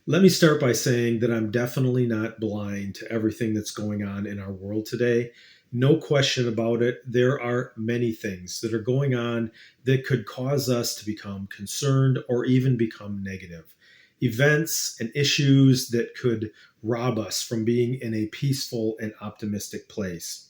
Let me start by saying that I'm definitely not blind to everything that's going on in our world today. No question about it. There are many things that are going on that could cause us to become concerned or even become negative. Events and issues that could rob us from being in a peaceful and optimistic place.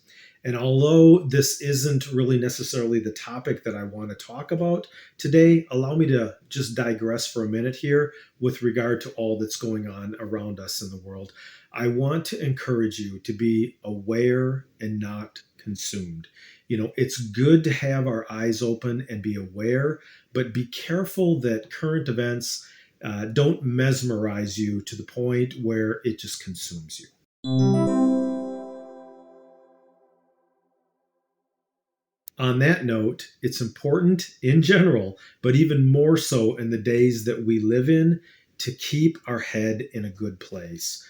And although this isn't really necessarily the topic that I want to talk about today, allow me to just digress for a minute here with regard to all that's going on around us in the world. I want to encourage you to be aware and not consumed. It's good to have our eyes open and be aware, but be careful that current events don't mesmerize you to the point where it just consumes you. On that note, it's important in general, but even more so in the days that we live in, to keep our head in a good place.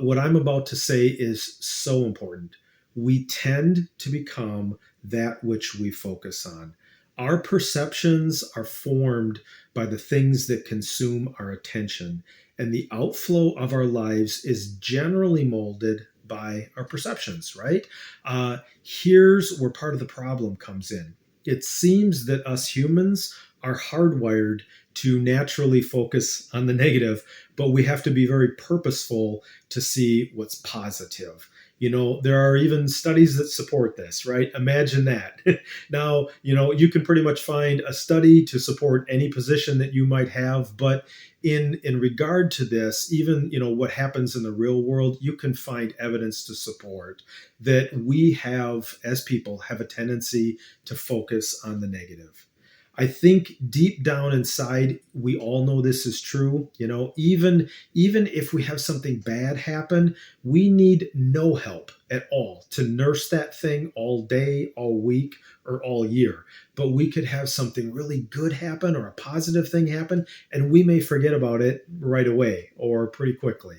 What I'm about to say is so important. We tend to become that which we focus on. Our perceptions are formed by the things that consume our attention, and the outflow of our lives is generally molded by our perceptions, right? Here's where part of the problem comes in. It seems that us humans are hardwired to naturally focus on the negative, but we have to be very purposeful to see what's positive. There are even studies that support this, right? Imagine that. Now, you can pretty much find a study to support any position that you might have, but in regard to this, even what happens in the real world, you can find evidence to support that we have, as people, have a tendency to focus on the negative. I think deep down inside, we all know this is true. Even if we have something bad happen, we need no help at all to nurse that thing all day, all week, or all year. But we could have something really good happen or a positive thing happen, and we may forget about it right away or pretty quickly.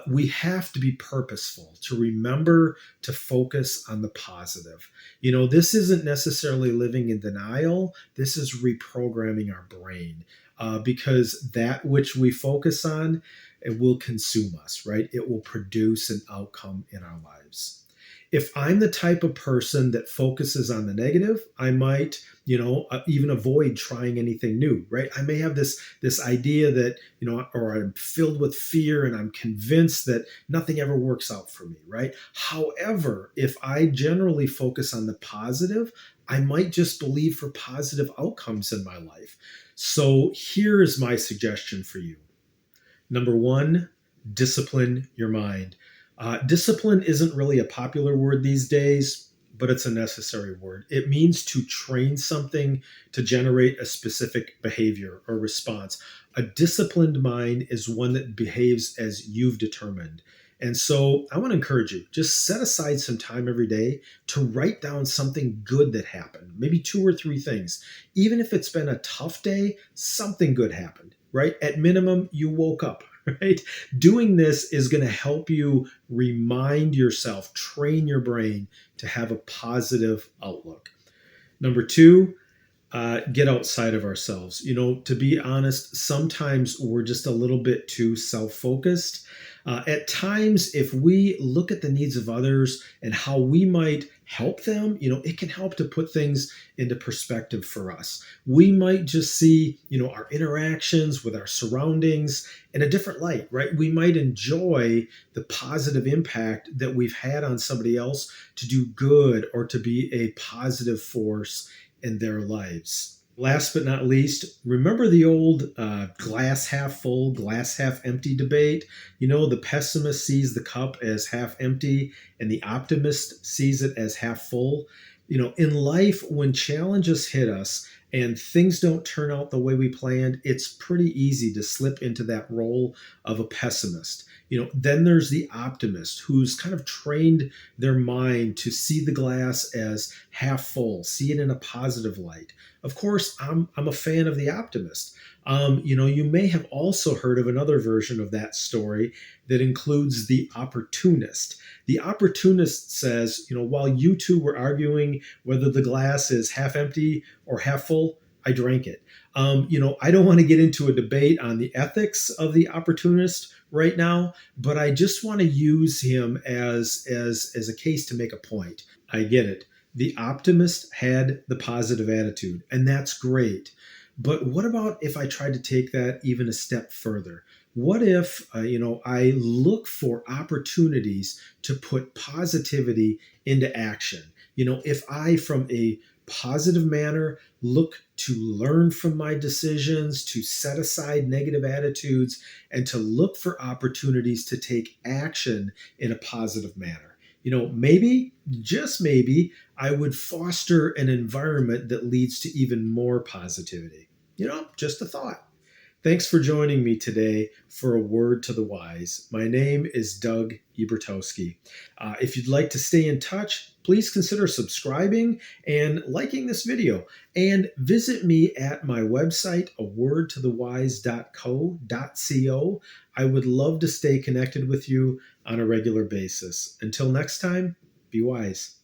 We have to be purposeful to remember to focus on the positive. This isn't necessarily living in denial. This is reprogramming our brain, because that which we focus on, it will consume us, right? It will produce an outcome in our lives. If I'm the type of person that focuses on the negative, I might, even avoid trying anything new, right? I may have this idea that, or I'm filled with fear and I'm convinced that nothing ever works out for me, right? However, if I generally focus on the positive, I might just believe for positive outcomes in my life. So here's my suggestion for you. Number one, discipline your mind. Discipline isn't really a popular word these days, but it's a necessary word. It means to train something to generate a specific behavior or response. A disciplined mind is one that behaves as you've determined. And so I want to encourage you, just set aside some time every day to write down something good that happened, maybe two or three things. Even if it's been a tough day, something good happened, right? At minimum, you woke up, right? Doing this is going to help you remind yourself, train your brain to have a positive outlook. Number two, get outside of ourselves. To be honest, sometimes we're just a little bit too self focused. At times, if we look at the needs of others and how we might help them, it can help to put things into perspective for us. We might just see, our interactions with our surroundings in a different light, right? We might enjoy the positive impact that we've had on somebody else to do good or to be a positive force in their lives. Last but not least, remember the old glass half full, glass half empty debate? The pessimist sees the cup as half empty and the optimist sees it as half full. In life, when challenges hit us and things don't turn out the way we planned, it's pretty easy to slip into that role of a pessimist. Then there's the optimist who's kind of trained their mind to see the glass as half full, see it in a positive light. Of course, I'm a fan of the optimist. You may have also heard of another version of that story that includes the opportunist. The opportunist says, while you two were arguing whether the glass is half empty or half full, I drank it. I don't want to get into a debate on the ethics of the opportunist right now, but I just want to use him as a case to make a point. I get it. The optimist had the positive attitude, and that's great. But what about if I tried to take that even a step further? What if I look for opportunities to put positivity into action? If I, from a positive manner, look to learn from my decisions, to set aside negative attitudes, and to look for opportunities to take action in a positive manner. Maybe, just maybe, I would foster an environment that leads to even more positivity. Just a thought. Thanks for joining me today for A Word to the Wise. My name is Doug Ebertowski. If you'd like to stay in touch, please consider subscribing and liking this video. And visit me at my website, awordtothewise.co.co. I would love to stay connected with you on a regular basis. Until next time, be wise.